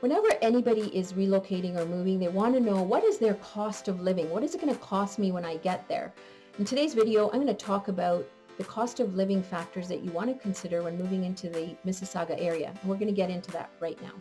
Whenever anybody is relocating or moving, they want to know, what is their cost of living? What is it going to cost me when I get there? In today's video, I'm going to talk about the cost of living factors that you want to consider when moving into the Mississauga area. And we're going to get into that right now.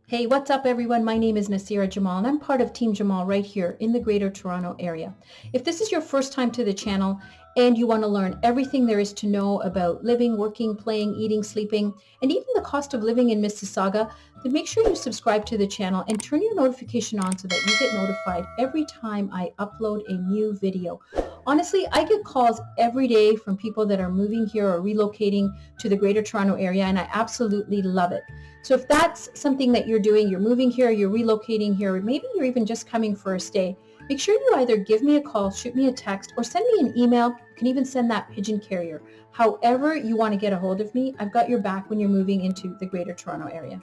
Hey, what's up everyone? My name is Nasira Jamal and I'm part of Team Jamal right here in the Greater Toronto area. If this is your first time to the channel and you want to learn everything there is to know about living, working, playing, eating, sleeping, and even the cost of living in Mississauga, then make sure you subscribe to the channel and turn your notification on so that you get notified every time I upload a new video. Honestly, I get calls every day from people that are moving here or relocating to the Greater Toronto area, and I absolutely love it. So if that's something that you're doing, you're moving here, you're relocating here, or maybe you're even just coming for a stay, make sure you either give me a call, shoot me a text, or send me an email. You can even send that pigeon carrier. However you want to get a hold of me, I've got your back when you're moving into the Greater Toronto area.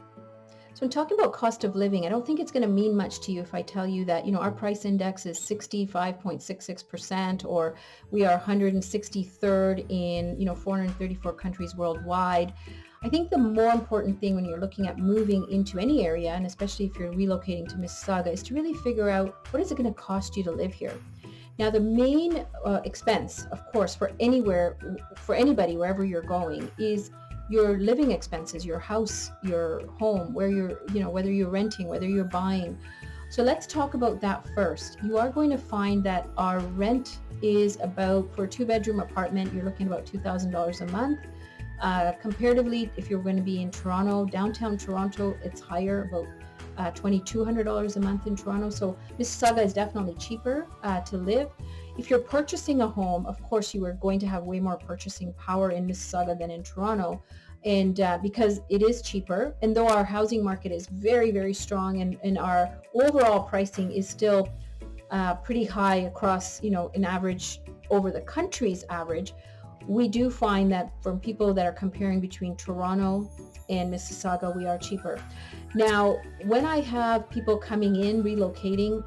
So in talking about cost of living, I don't think it's going to mean much to you if I tell you that, our price index is 65.66%, or we are 163rd in, 434 countries worldwide. I think the more important thing when you're looking at moving into any area, and especially if you're relocating to Mississauga, is to really figure out, what is it going to cost you to live here? Now, the main expense, of course, for anybody, wherever you're going, is your living expenses, your house, your home, where whether you're renting, whether you're buying. So let's talk about that first. You are going to find that our rent is about, for a 2-bedroom apartment, you're looking at about $2,000 a month. Comparatively, if you're going to be in Toronto, downtown Toronto, it's higher, about $2,200 a month in Toronto. So Mississauga is definitely cheaper to live. If you're purchasing a home, of course, you are going to have way more purchasing power in Mississauga than in Toronto. And because it is cheaper, and though our housing market is very, very strong, and our overall pricing is still pretty high across, an average over the country's average, we do find that from people that are comparing between Toronto and Mississauga, we are cheaper. Now, when I have people coming in, relocating,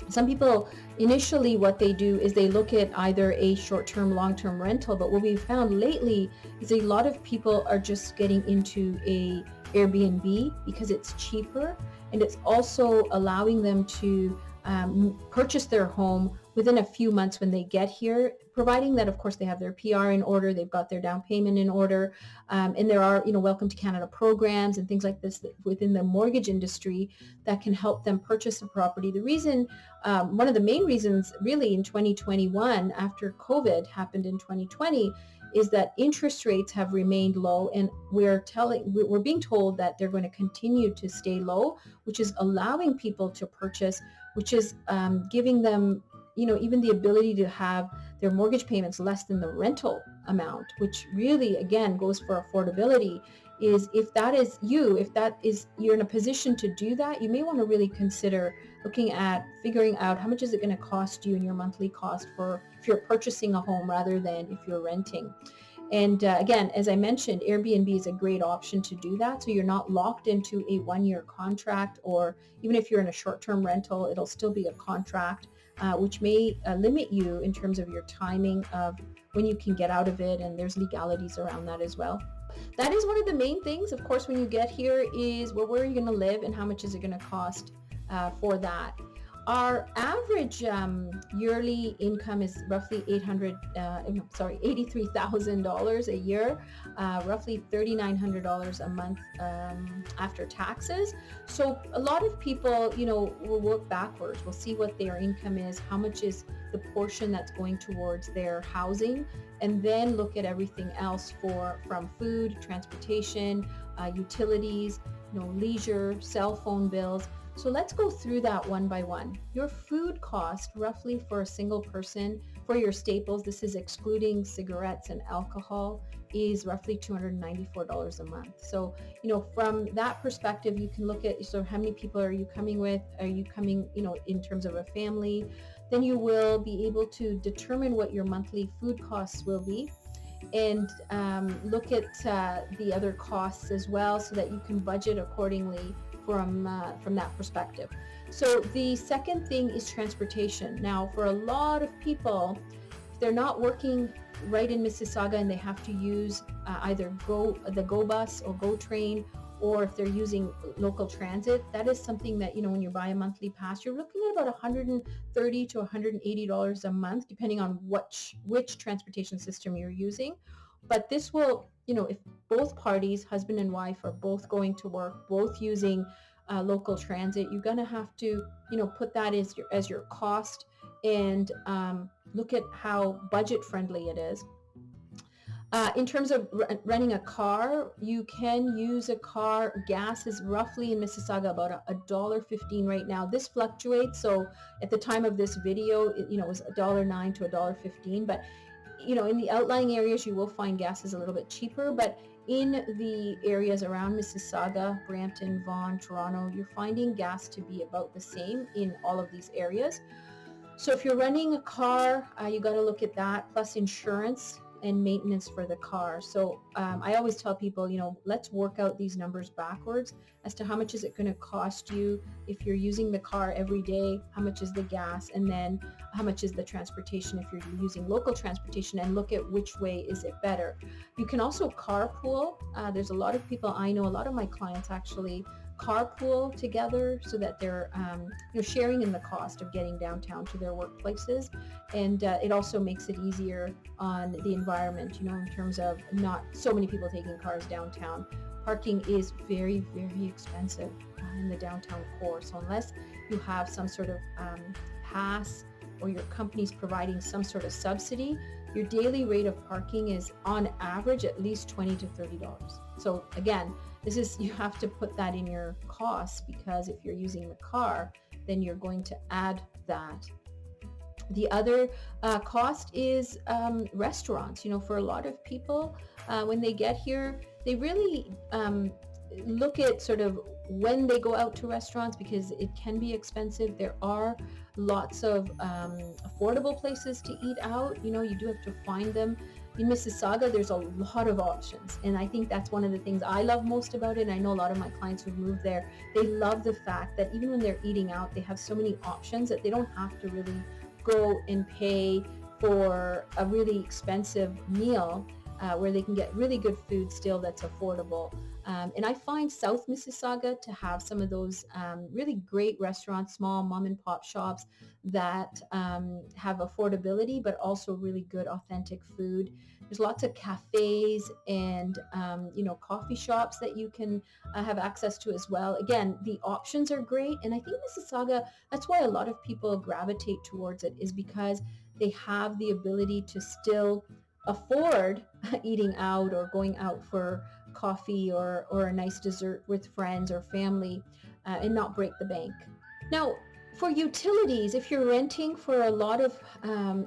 some people initially what they do is they look at either a short-term, long-term rental, but what we've found lately is a lot of people are just getting into a Airbnb because it's cheaper, and it's also allowing them to purchase their home within a few months when they get here, providing that, of course, they have their PR in order, they've got their down payment in order, and there are, Welcome to Canada programs and things like this within the mortgage industry that can help them purchase a property. The reason, one of the main reasons really in 2021, after COVID happened in 2020, is that interest rates have remained low, and we're being told that they're going to continue to stay low, which is allowing people to purchase, which is giving them, even the ability to have their mortgage payments less than the rental amount, which really, again, goes for affordability. Is if you're in a position to do that, you may want to really consider looking at figuring out how much is it going to cost you in your monthly cost for if you're purchasing a home rather than if you're renting. And again, as I mentioned, Airbnb is a great option to do that. So you're not locked into a 1-year contract, or even if you're in a short-term rental, it'll still be a contract, which may limit you in terms of your timing of when you can get out of it. And there's legalities around that as well. That is one of the main things, of course, when you get here is, well, where are you going to live and how much is it going to cost for that? Our average yearly income is roughly $83,000 a year, roughly $3,900 a month after taxes. So a lot of people, will work backwards. We'll see what their income is, how much is the portion that's going towards their housing, and then look at everything else from food, transportation, utilities, leisure, cell phone bills. So let's go through that one by one. Your food cost roughly for a single person for your staples, this is excluding cigarettes and alcohol, is roughly $294 a month. So, from that perspective, you can look at, so how many people are you coming with? Are you coming, in terms of a family? Then you will be able to determine what your monthly food costs will be, and look at the other costs as well, so that you can budget accordingly from that perspective. So the second thing is transportation. Now, for a lot of people, if they're not working right in Mississauga and they have to use either the Go bus or Go train, or if they're using local transit, that is something that, when you buy a monthly pass, you're looking at about $130 to $180 a month, depending on which transportation system you're using. But this will, if both parties, husband and wife, are both going to work, both using local transit, you're going to have to, put that as your cost, and look at how budget friendly it is. In terms of renting a car, you can use a car. Gas is roughly in Mississauga about $1.15 right now. This fluctuates. So at the time of this video, it was $1.09 to $1.15. But in the outlying areas, you will find gas is a little bit cheaper. But in the areas around Mississauga, Brampton, Vaughan, Toronto, you're finding gas to be about the same in all of these areas. So if you're renting a car, you got to look at that, plus insurance and maintenance for the car. So I always tell people, let's work out these numbers backwards as to how much is it going to cost you if you're using the car every day, how much is the gas, and then how much is the transportation if you're using local transportation, and look at which way is it better. You can also carpool. There's a lot of people I know, a lot of my clients actually carpool together so that they're sharing in the cost of getting downtown to their workplaces, and it also makes it easier on the environment, in terms of not so many people taking cars downtown. Parking is very, very expensive in the downtown core, so unless you have some sort of pass or your company's providing some sort of subsidy, your daily rate of parking is on average at least $20 to $30. So again, you have to put that in your costs, because if you're using the car, then you're going to add that. The other cost is restaurants. For a lot of people, when they get here, they really look at sort of when they go out to restaurants, because it can be expensive. There are lots of affordable places to eat out. You do have to find them. In Mississauga, there's a lot of options, and I think that's one of the things I love most about it. And I know a lot of my clients who've moved there, they love the fact that even when they're eating out, they have so many options that they don't have to really go and pay for a really expensive meal, where they can get really good food still that's affordable. And I find South Mississauga to have some of those really great restaurants, small mom and pop shops that have affordability, but also really good authentic food. There's lots of cafes and coffee shops that you can have access to as well. Again, the options are great, and I think Mississauga, that's why a lot of people gravitate towards it, is because they have the ability to still afford eating out or going out for coffee or a nice dessert with friends or family, and not break the bank. Now, for utilities, if you're renting for a lot of,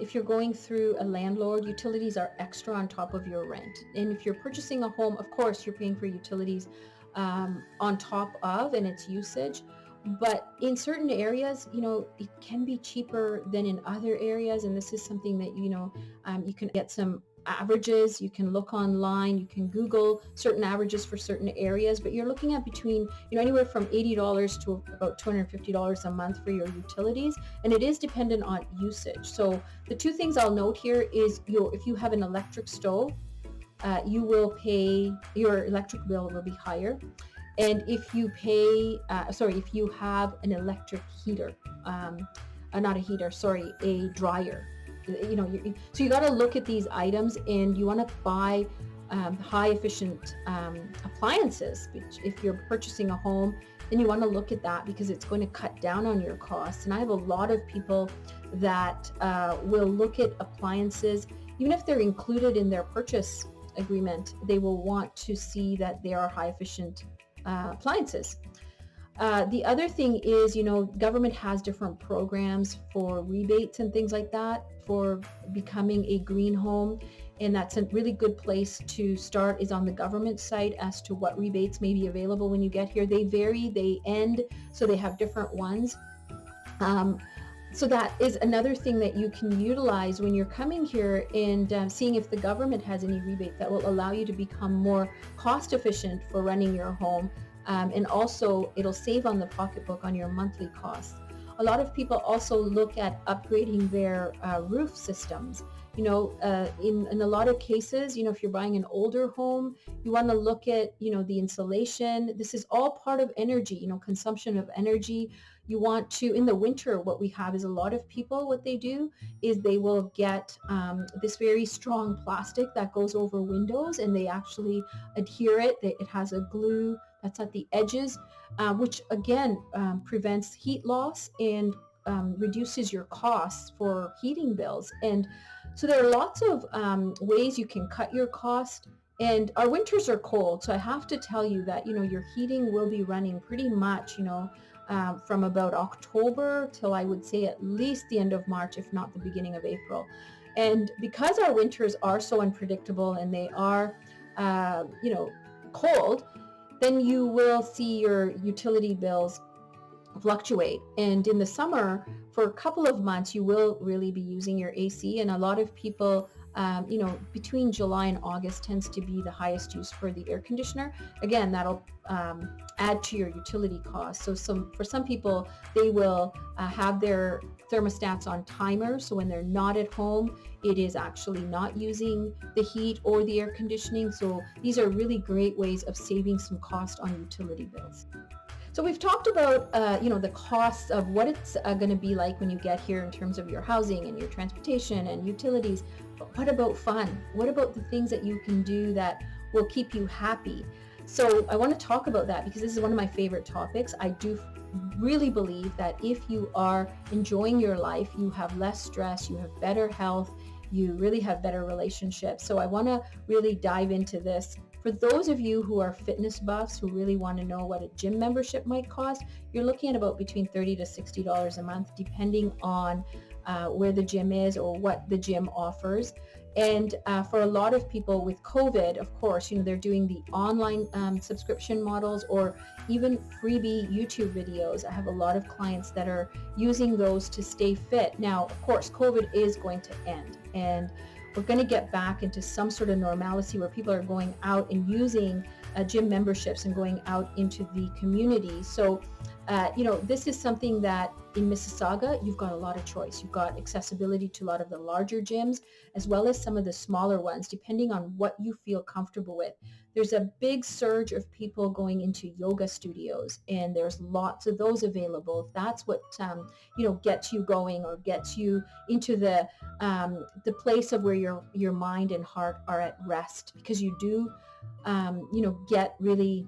if you're going through a landlord, utilities are extra on top of your rent. And if you're purchasing a home, of course, you're paying for utilities on top of, and its usage. But in certain areas, it can be cheaper than in other areas. And this is something that, you can get some averages. You can look online, you can Google certain averages for certain areas, but you're looking at between, anywhere from $80 to about $250 a month for your utilities. And it is dependent on usage. So the two things I'll note here is if you have an electric stove, you will pay, your electric bill will be higher. And if you if you have an electric heater, not a heater, sorry, a dryer, so you got to look at these items, and you want to buy high efficient appliances. If you're purchasing a home, then you want to look at that, because it's going to cut down on your costs. And I have a lot of people that will look at appliances, even if they're included in their purchase agreement, they will want to see that they are high efficient appliances. The other thing is, government has different programs for rebates and things like that for becoming a green home. And that's a really good place to start, is on the government site as to what rebates may be available when you get here. They vary, they end, so they have different ones. So that is another thing that you can utilize when you're coming here, and seeing if the government has any rebate that will allow you to become more cost efficient for running your home. And also it'll save on the pocketbook on your monthly costs. A lot of people also look at upgrading their roof systems. In a lot of cases, if you're buying an older home, you want to look at, the insulation. This is all part of energy, consumption of energy. You want to, in the winter, what we have is a lot of people, what they do is they will get this very strong plastic that goes over windows, and they actually adhere it. It has a glue that's at the edges, which again prevents heat loss and reduces your costs for heating bills. And so there are lots of ways you can cut your cost. And our winters are cold, so I have to tell you that your heating will be running pretty much from about October till I would say at least the end of March, if not the beginning of April. And because our winters are so unpredictable and they are cold, then you will see your utility bills fluctuate. And in the summer, for a couple of months, you will really be using your AC. And a lot of people, between July and August tends to be the highest use for the air conditioner. Again, that'll add to your utility costs. So for some people, they will have their thermostats on timers. So when they're not at home, it is actually not using the heat or the air conditioning. So these are really great ways of saving some cost on utility bills. So we've talked about, the costs of what it's going to be like when you get here in terms of your housing and your transportation and utilities. But what about fun? What about the things that you can do that will keep you happy? So I want to talk about that because this is one of my favorite topics. I do really believe that if you are enjoying your life, you have less stress, you have better health, you really have better relationships. So I want to really dive into this. For those of you who are fitness buffs who really want to know what a gym membership might cost, you're looking at about between $30 to $60 a month, depending on where the gym is or what the gym offers. And for a lot of people with COVID, of course, they're doing the online subscription models or even freebie YouTube videos. I have a lot of clients that are using those to stay fit. Now, of course, COVID is going to end, and we're going to get back into some sort of normalcy where people are going out and using gym memberships and going out into the community. So, this is something that in Mississauga, you've got a lot of choice. You've got accessibility to a lot of the larger gyms, as well as some of the smaller ones, depending on what you feel comfortable with. There's a big surge of people going into yoga studios, and there's lots of those available. If that's what, gets you going or gets you into the place of where your mind and heart are at rest, because you do, get really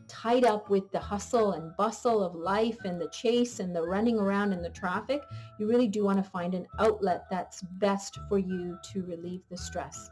tied up with the hustle and bustle of life and the chase and the running around and the traffic. You really do want to find an outlet that's best for you to relieve the stress.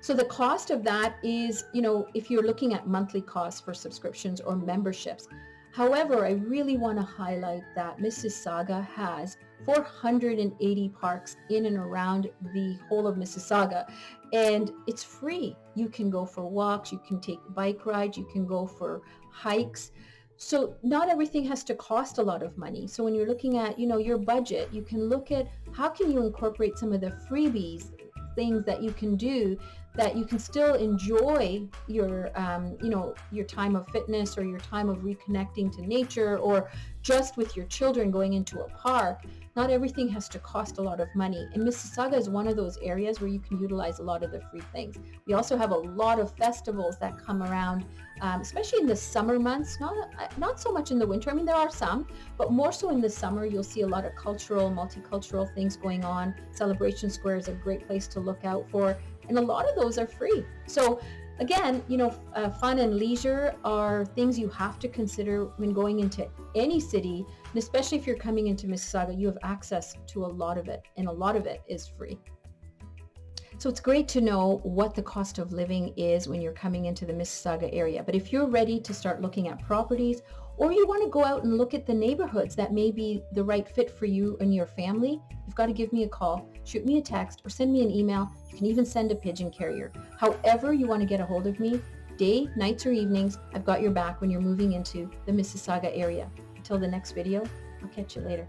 So the cost of that is, if you're looking at monthly costs for subscriptions or memberships. However, I really want to highlight that Mississauga has 480 parks in and around the whole of Mississauga, and it's free. You can go for walks, you can take bike rides, you can go for hikes. So not everything has to cost a lot of money. So when you're looking at, your budget, you can look at how can you incorporate some of the freebies, things that you can do that you can still enjoy your time of fitness or your time of reconnecting to nature, or just with your children going into a park. Not everything has to cost a lot of money. And Mississauga is one of those areas where you can utilize a lot of the free things. We also have a lot of festivals that come around, especially in the summer months, not so much in the winter. I mean, there are some, but more so in the summer. You'll see a lot of cultural, multicultural things going on. Celebration Square is a great place to look out for. And a lot of those are free. So again, fun and leisure are things you have to consider when going into any city, and especially if you're coming into Mississauga, you have access to a lot of it, and a lot of it is free. So it's great to know what the cost of living is when you're coming into the Mississauga area. But if you're ready to start looking at properties, or you want to go out and look at the neighborhoods that may be the right fit for you and your family, you've got to give me a call, shoot me a text, or send me an email. You can even send a pigeon carrier. However you want to get a hold of me, day, nights, or evenings, I've got your back when you're moving into the Mississauga area. Until the next video, I'll catch you later.